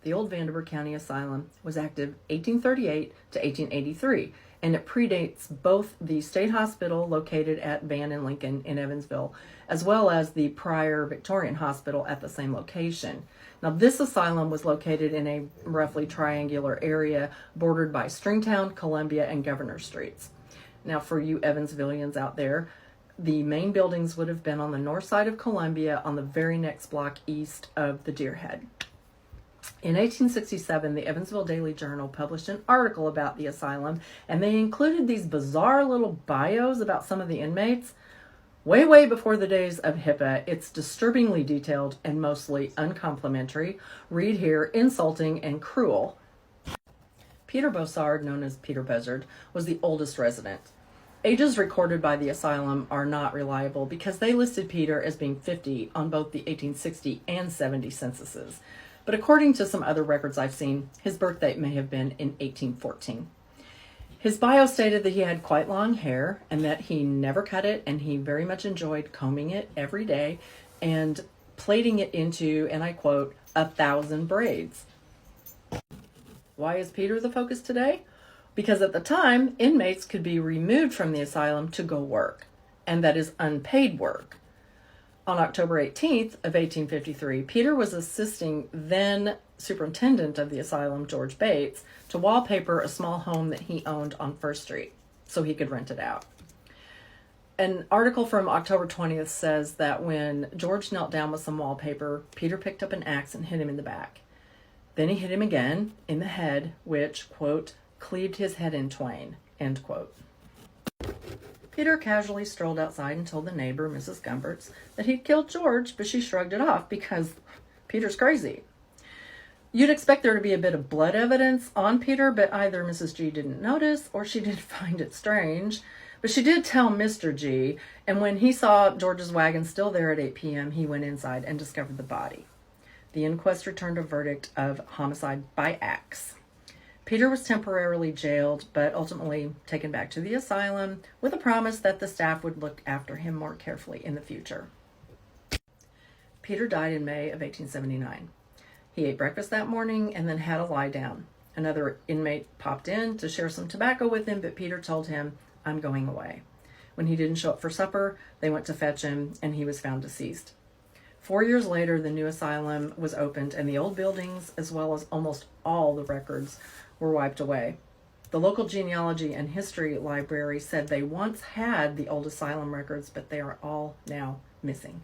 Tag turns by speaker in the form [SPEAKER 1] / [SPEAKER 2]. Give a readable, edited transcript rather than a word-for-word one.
[SPEAKER 1] The old Vanderburgh County Asylum was active 1838 to 1883, and it predates both the state hospital located at Van and Lincoln in Evansville, as well as the prior Victorian hospital at the same location. Now, this asylum was located in a roughly triangular area bordered by Stringtown, Columbia, and Governor Streets. Now, for you Evansvillians out there, the main buildings would have been on the north side of Columbia on the very next block east of the Deer Head. In 1867, the Evansville Daily Journal published an article about the asylum, and they included these bizarre little bios about some of the inmates. Way before the days of HIPAA, it's disturbingly detailed and mostly uncomplimentary. Read here, insulting and cruel. Peter Bossard, known as Peter Buzzard, was the oldest resident. Ages recorded by the asylum are not reliable because they listed Peter as being 50 on both the 1860 and 70 censuses. But according to some other records I've seen, his birth date may have been in 1814. His bio stated that he had quite long hair and that he never cut it, and he very much enjoyed combing it every day and plaiting it into, and I quote, 1,000 braids. Why is Peter the focus today? Because at the time, inmates could be removed from the asylum to go work, and that is unpaid work. On October 18th of 1853, Peter was assisting then superintendent of the asylum, George Bates, to wallpaper a small home that he owned on First Street so he could rent it out. An article from October 20th says that when George knelt down with some wallpaper, Peter picked up an axe and hit him in the back. Then he hit him again in the head, which, quote, cleaved his head in twain, end quote. Peter casually strolled outside and told the neighbor, Mrs. Gumberts, that he'd killed George, but she shrugged it off because Peter's crazy. You'd expect there to be a bit of blood evidence on Peter, but either Mrs. G didn't notice or she did find it strange. But she did tell Mr. G, and when he saw George's wagon still there at 8 p.m., he went inside and discovered the body. The inquest returned a verdict of homicide by axe. Peter was temporarily jailed, but ultimately taken back to the asylum with a promise that the staff would look after him more carefully in the future. Peter died in May of 1879. He ate breakfast that morning and then had a lie down. Another inmate popped in to share some tobacco with him, but Peter told him, "I'm going away." When he didn't show up for supper, they went to fetch him, and he was found deceased. 4 years later, the new asylum was opened, and the old buildings, as well as almost all the records, were wiped away. The local genealogy and history library said they once had the old asylum records, but they are all now missing.